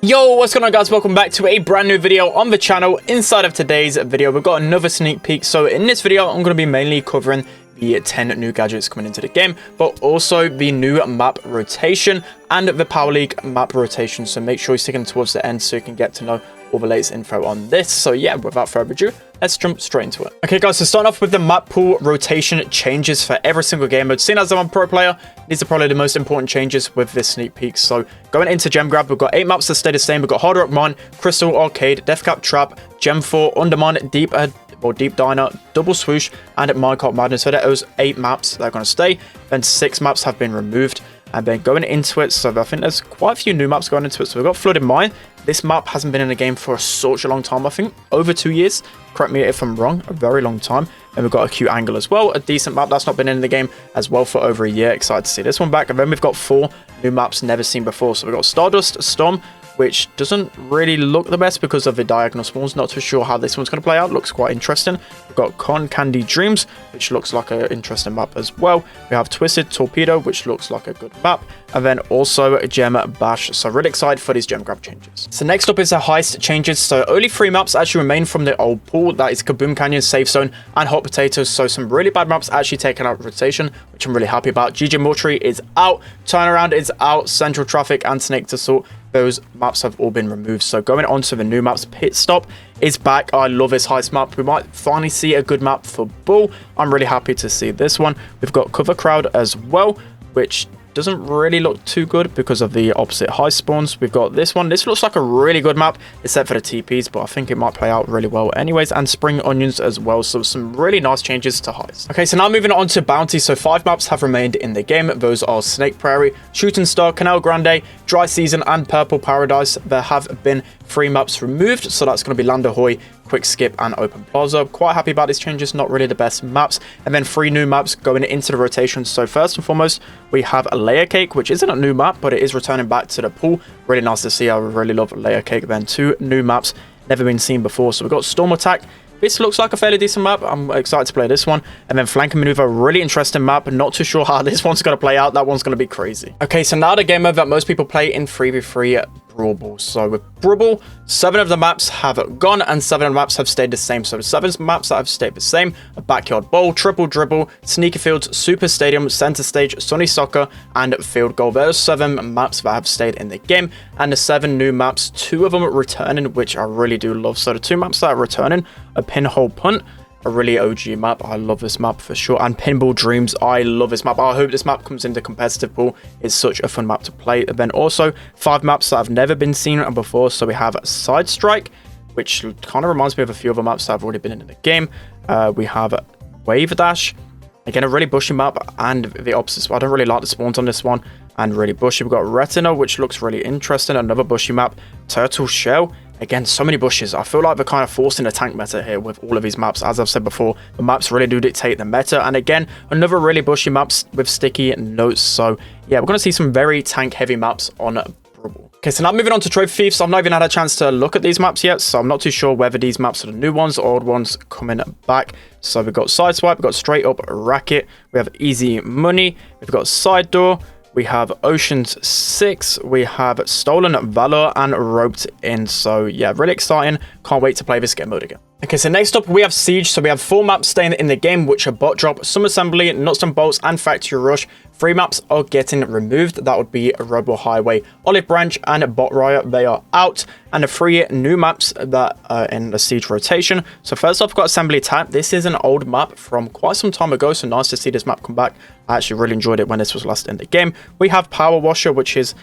Yo, what's going on guys? Welcome back to a brand new video on the channel. Inside of today's video, we've got another sneak peek. So in this video, I'm going to be mainly covering the 10 new gadgets coming into the game, but also the new map rotation and the Power League map rotation. So make sure you're sticking towards the end so you can get to know all the latest info on this. So yeah, without further ado, let's jump straight into it. Okay guys, so starting off with the map pool rotation changes for every single game mode. Seeing as I'm a pro player, these are probably the most important changes with this sneak peek. So going into Gem Grab, we've got 8 maps that stay the same. We've got Hard Rock Mine, Crystal Arcade, Deathcap Trap, Gem 4, Undermine, Deep Diner, Double Swoosh, and Minecart Madness. So those 8 maps that are going to stay. Then 6 maps have been removed. And then going into it, so I think there's quite a few new maps going into it. So we've got Flooded Mine. This map hasn't been in the game for such a long time. I think over 2 years. Correct me if I'm wrong. A very long time. And we've got Acute Angle as well. A decent map that's not been in the game as well for over a year. Excited to see this one back. And then we've got 4 new maps never seen before. So we've got Stardust Storm, which doesn't really look the best because of the diagonal spawns. Not too sure how this one's going to play out. Looks quite interesting. We've got Con Candy Dreams, which looks like an interesting map as well. We have Twisted Torpedo, which looks like a good map. And then also Gem Bash. So really excited for these Gem Grab changes. So next up is the heist changes. So only 3 maps actually remain from the old pool. That is Kaboom Canyon, Safe Zone, and Hot Potatoes. So some really bad maps actually taken out of rotation, which I'm really happy about. GG Mortuary is out. Turnaround is out. Central Traffic and Snake to Sort. Those maps have all been removed. So going on to the new maps, Pit Stop is back. I love this heist map. We might finally see a good map for Bull. I'm really happy to see this one. We've got Cover Crowd as well, which doesn't really look too good because of the opposite heist spawns. We've got this one. This looks like a really good map, except for the TPs, but I think it might play out really well anyways. And Spring Onions as well. So some really nice changes to heist. Okay, so now moving on to Bounty. So 5 maps have remained in the game. Those are Snake Prairie, Shooting Star, Canal Grande, Dry Season, and Purple Paradise. There have been 3 maps removed. So that's going to be Landahoy, Quick Skip, and Open Plaza. Quite happy about these changes. Not really the best maps. And then 3 new maps going into the rotation. So first and foremost, we have a Layer Cake, which isn't a new map, but it is returning back to the pool. Really nice to see. I really love Layer Cake. Then 2 new maps never been seen before. So we've got Storm Attack. This looks like a fairly decent map. I'm excited to play this one. And then Flank and Maneuver, really interesting map. Not too sure how this one's going to play out. That one's going to be crazy. Okay, so now the game mode that most people play in 3v3 Brawl Ball. So with Brawl Ball, 7 of the maps have gone and 7 of the maps have stayed the same. So the 7 maps that have stayed the same are Backyard Bowl, Triple Dribble, Sneaker Fields, Super Stadium, Center Stage, Sunny Soccer, and Field Goal. There's 7 maps that have stayed in the game, and the 7 new maps, 2 of them are returning, which I really do love. So the 2 maps that are returning are Pinhole Punt, a really OG map. I love this map for sure. And Pinball Dreams, I love this map. I hope this map comes into competitive pool. It's such a fun map to play. And then also 5 maps that have never been seen before. So we have Side Strike, which kind of reminds me of a few other maps that have already been in the game. We have Wave Dash, again a really bushy map, and the opposite. I don't really like the spawns on this one, and really bushy. We've got Retina, which looks really interesting. Another bushy map. Turtle Shell. Again, so many bushes. I feel like they're kind of forcing a tank meta here with all of these maps. As I've said before, the maps really do dictate the meta. And again, another really bushy maps with sticky notes. So yeah, we're going to see some very tank heavy maps on Brawl. Okay, so now moving on to Trophy Thieves. I've not even had a chance to look at these maps yet, so I'm not too sure whether these maps are the new ones or old ones coming back. So we've got Sideswipe, we've got Straight Up Racket, we have Easy Money, we've got Side Door, we have Oceans 6, we have Stolen Valor, and Roped In. So yeah, really exciting. Can't wait to play this game mode again. Okay, so next up we have Siege. So we have 4 maps staying in the game, which are Bot Drop, Some Assembly, Nuts and Bolts, and Factory Rush. 3 maps are getting removed. That would be Robo Highway, Olive Branch, and Bot Riot. They are out. And the 3 new maps that are in the Siege rotation. So first off, we've got Assembly Attack. This is an old map from quite some time ago, so nice to see this map come back. I actually really enjoyed it when this was last in the game. We have Power Washer, which is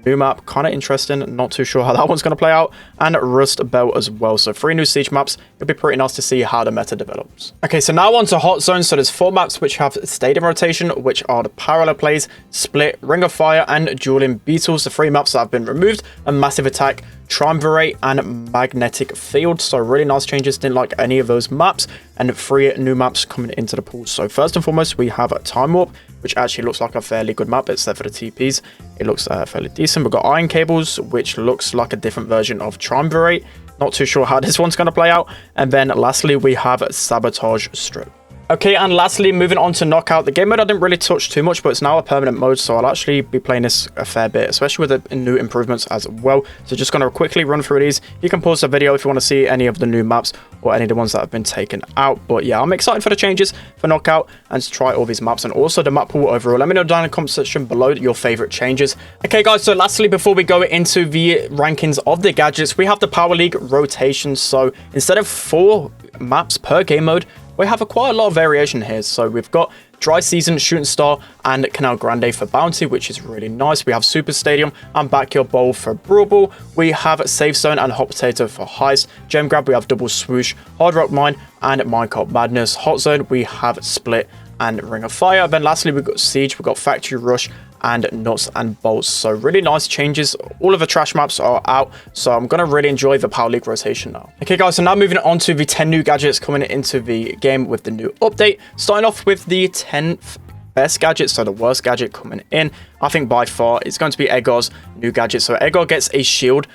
new map, kind of interesting. Not too sure how that one's going to play out. And Rust Belt as well. So 3 new Siege maps. It'll be pretty nice to see how the meta develops. Okay, so now on to Hot Zone. So there's 4 maps which have stayed in rotation, which are the Parallel Plays, Split, Ring of Fire, and Dueling Beetles. The 3 maps that have been removed are Massive Attack, Triumvirate, and Magnetic Field. So really nice changes. Didn't like any of those maps. And 3 new maps coming into the pool. So first and foremost, we have Time Warp, which actually looks like a fairly good map, except for the TPs. It looks fairly decent. We've got Iron Cables, which looks like a different version of Triumvirate. Not too sure how this one's going to play out. And then lastly, we have Sabotage Strip. Okay, and lastly, moving on to Knockout. The game mode I didn't really touch too much, but it's now a permanent mode, so I'll actually be playing this a fair bit, especially with the new improvements as well. So just going to quickly run through these. You can pause the video if you want to see any of the new maps or any of the ones that have been taken out. But yeah, I'm excited for the changes for Knockout and to try all these maps and also the map pool overall. Let me know down in the comment section below your favorite changes. Okay, guys, so lastly, before we go into the rankings of the gadgets, we have the Power League rotation. So instead of 4 maps per game mode, we have quite a lot of variation here. So we've got Dry Season, Shooting Star, and Canal Grande for Bounty, which is really nice. We have Super Stadium and Backyard Bowl for Brawl. We have Safe Zone and Hot Potato for Heist. Gem Grab, we have Double Swoosh, Hard Rock Mine, and Minecart Madness. Hot Zone, we have Split and Ring of Fire. Then lastly, we've got Siege, we've got Factory Rush, and Nuts and Bolts. So really nice changes. All of the trash maps are out, so I'm going to really enjoy the Power League rotation now. Okay, guys, so now moving on to the 10 new gadgets coming into the game with the new update. Starting off with the 10th best gadget, so the worst gadget coming in, I think by far it's going to be Edgar's new gadget. So Edgar gets a shield,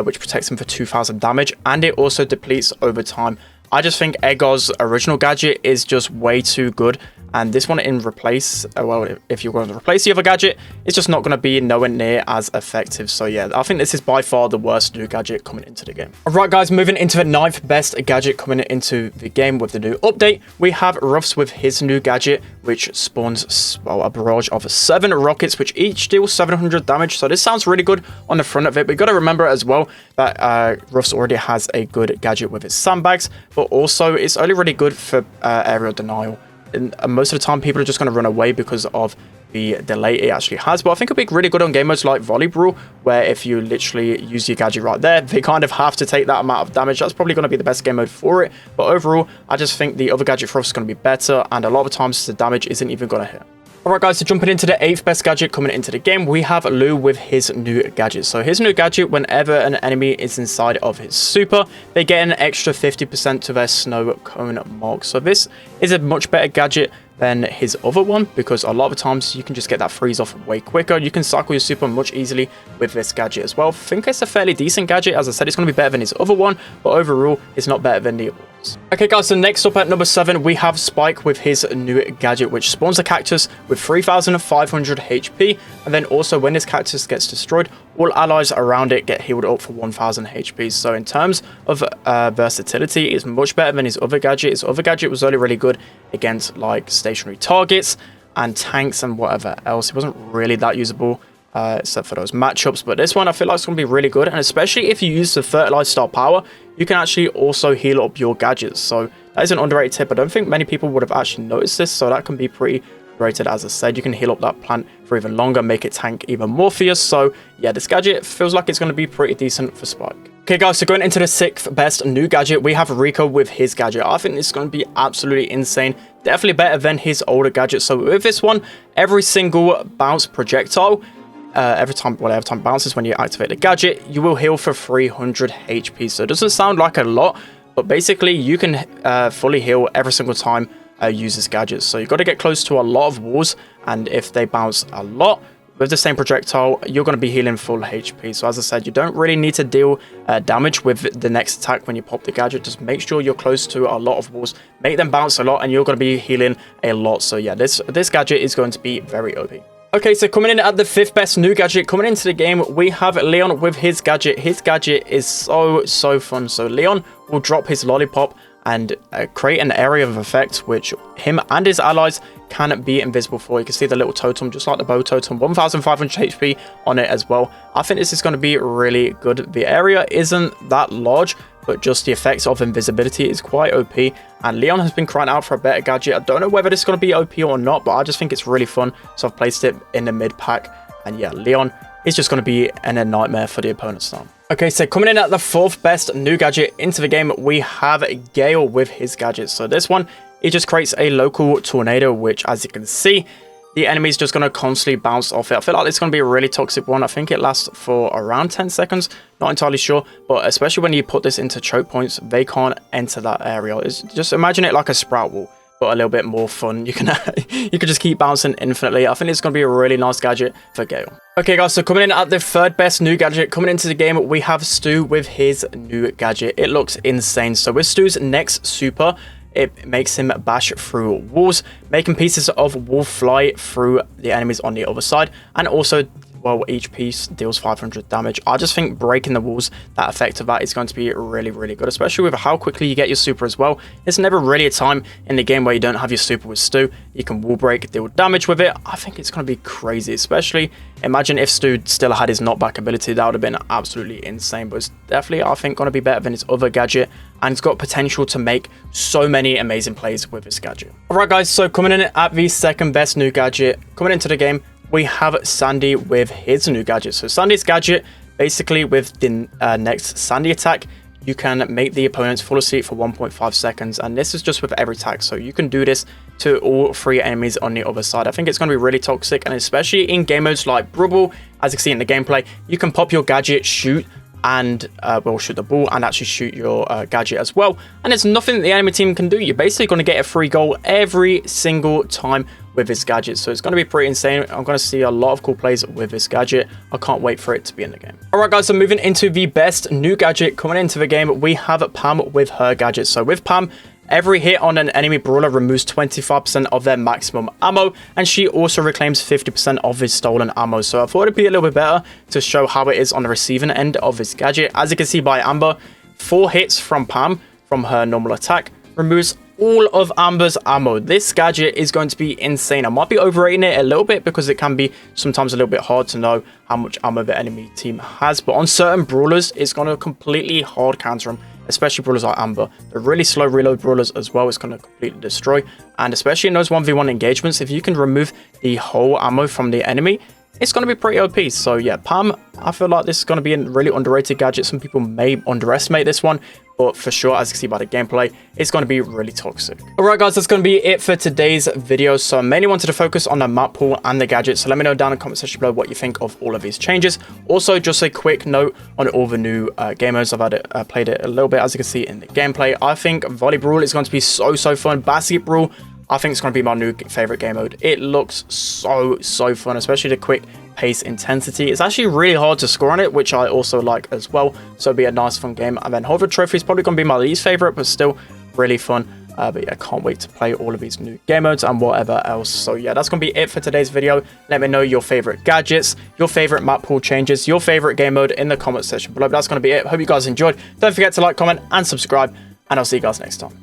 which protects him for 2,000 damage, and it also depletes over time. I just think Edgar's original gadget is just way too good. And this one in replace, well, if you're going to replace the other gadget, it's just not going to be nowhere near as effective. So yeah, I think this is by far the worst new gadget coming into the game. All right, guys, moving into the 9th best gadget coming into the game with the new update, we have Ruffs with his new gadget, which spawns, well, a barrage of 7 rockets, which each deal 700 damage. So this sounds really good on the front of it, but you got to remember as well that Ruffs already has a good gadget with his sandbags, but also it's only really good for aerial denial. And most of the time, people are just going to run away because of the delay it actually has. But I think it'll be really good on game modes like Volleyball, where if you literally use your gadget right there, they kind of have to take that amount of damage. That's probably going to be the best game mode for it. But overall, I just think the other gadget for us is going to be better, and a lot of times the damage isn't even going to hit. Alright, guys, so jumping into the 8th best gadget coming into the game, we have Lou with his new gadget. So his new gadget, whenever an enemy is inside of his super, they get an extra 50% to their snow cone mark. So this is a much better gadget than his other one, because a lot of times you can just get that freeze off way quicker. You can cycle your super much easily with this gadget as well. I think it's a fairly decent gadget. As I said, it's going to be better than his other one, but overall, it's not better than the other ones. Okay, guys, so next up at number 7, we have Spike with his new gadget, which spawns a cactus with 3,500 HP, and then also when this cactus gets destroyed, all allies around it get healed up for 1,000 HP. So in terms of versatility, it's much better than his other gadget. His other gadget was only really good against like stationary targets and tanks and whatever else. It wasn't really that usable except for those matchups, but this one I feel like it's going to be really good, and especially if you use the fertilize star power, you can actually also heal up your gadgets. So that is an underrated tip. I don't think many people would have actually noticed this, so that can be pretty rated. As I said, you can heal up that plant for even longer, make it tank even more for you. So yeah, this gadget feels like it's going to be pretty decent for Spike. Okay, guys, so going into the 6th best new gadget, we have Rico with his gadget. I think this is going to be absolutely insane. Definitely better than his older gadget. So with this one, every single bounce projectile, every time it bounces when you activate the gadget, you will heal for 300 HP. So it doesn't sound like a lot, but basically you can fully heal every single time use this gadget. So you've got to get close to a lot of walls, and if they bounce a lot with the same projectile, you're going to be healing full HP. So as I said, you don't really need to deal damage with the next attack when you pop the gadget. Just make sure you're close to a lot of walls, make them bounce a lot, and you're going to be healing a lot. So yeah, this gadget is going to be very OP. Okay, so coming in at the 5th best new gadget coming into the game, we have Leon with his gadget. His gadget is so fun. So Leon will drop his lollipop and create an area of effect which him and his allies can be invisible for. You can see the little totem, just like the bow totem, 1,500 HP on it as well. I think this is going to be really good. The area isn't that large, but just the effects of invisibility is quite OP, and Leon has been crying out for a better gadget. I don't know whether this is going to be OP or not, but I just think it's really fun, so I've placed it in the mid pack. And yeah, Leon is just going to be a nightmare for the opponent's now. Okay, so coming in at the 4th best new gadget into the game, we have Gale with his gadget. So this one, it just creates a local tornado, which as you can see, the enemy's just going to constantly bounce off it. I feel like it's going to be a really toxic one. I think it lasts for around 10 seconds. Not entirely sure, but especially when you put this into choke points, they can't enter that area. Just imagine it like a sprout wall, but a little bit more fun. You can just keep bouncing infinitely. I think it's going to be a really nice gadget for Gale. Okay, guys, so coming in at the 3rd best new gadget coming into the game, we have Stu with his new gadget. It looks insane. So with Stu's next super, it makes him bash through walls, making pieces of wall fly through the enemies on the other side, and also, well, each piece deals 500 damage. I just think breaking the walls, that effect of that is going to be really, really good, especially with how quickly you get your super as well. There's never really a time in the game where you don't have your super with Stu. You can wall break, deal damage with it. I think it's going to be crazy, especially imagine if Stu still had his knockback ability. That would have been absolutely insane, but it's definitely, I think, going to be better than his other gadget, and it's got potential to make so many amazing plays with this gadget. Alright guys, so coming in at the second best new gadget coming into the game, we have Sandy with his new gadget. So Sandy's gadget, basically with the next Sandy attack, you can make the opponents fall asleep for 1.5 seconds, and this is just with every attack, so you can do this to all 3 enemies on the other side. I think it's going to be really toxic, and especially in game modes like Brawl, as you can see in the gameplay, you can pop your gadget, shoot, and well, shoot the ball and actually shoot your gadget as well, and there's nothing that the enemy team can do. You're basically going to get a free goal every single time with this gadget, so it's going to be pretty insane. I'm going to see a lot of cool plays with this gadget. I can't wait for it to be in the game. All right guys, so moving into the best new gadget coming into the game, we have Pam with her gadget. So with Pam, every hit on an enemy brawler removes 25% of their maximum ammo, and she also reclaims 50% of his stolen ammo. So I thought it'd be a little bit better to show how it is on the receiving end of this gadget. As you can see by Amber, 4 hits from Pam from her normal attack removes all of Amber's ammo. This gadget is going to be insane. I might be overrating it a little bit because it can be sometimes a little bit hard to know how much ammo the enemy team has, but on certain brawlers, it's going to completely hard counter them, especially brawlers like Amber. The really slow reload brawlers as well is going to completely destroy, and especially in those 1v1 engagements, if you can remove the whole ammo from the enemy, it's going to be pretty OP. So yeah, Pam, I feel like this is going to be a really underrated gadget. Some people may underestimate this one, but for sure, as you can see by the gameplay, it's going to be really toxic. Alright guys, that's going to be it for today's video. So I mainly wanted to focus on the map pool and the gadgets. So let me know down in the comment section below what you think of all of these changes. Also, just a quick note on all the new game modes. I've had it, played it a little bit, as you can see in the gameplay. I think Volley Brawl is going to be so fun. Basket Brawl, I think it's going to be my new favorite game mode. It looks so fun, especially the quick pace intensity. It's actually really hard to score on it, which I also like as well. So it'll be a nice fun game. And then Hover Trophy is probably going to be my least favorite, but still really fun. But yeah, I can't wait to play all of these new game modes and whatever else. So yeah, that's going to be it for today's video. Let me know your favorite gadgets, your favorite map pool changes, your favorite game mode in the comment section below. But that's going to be it. Hope you guys enjoyed. Don't forget to like, comment, and subscribe. And I'll see you guys next time.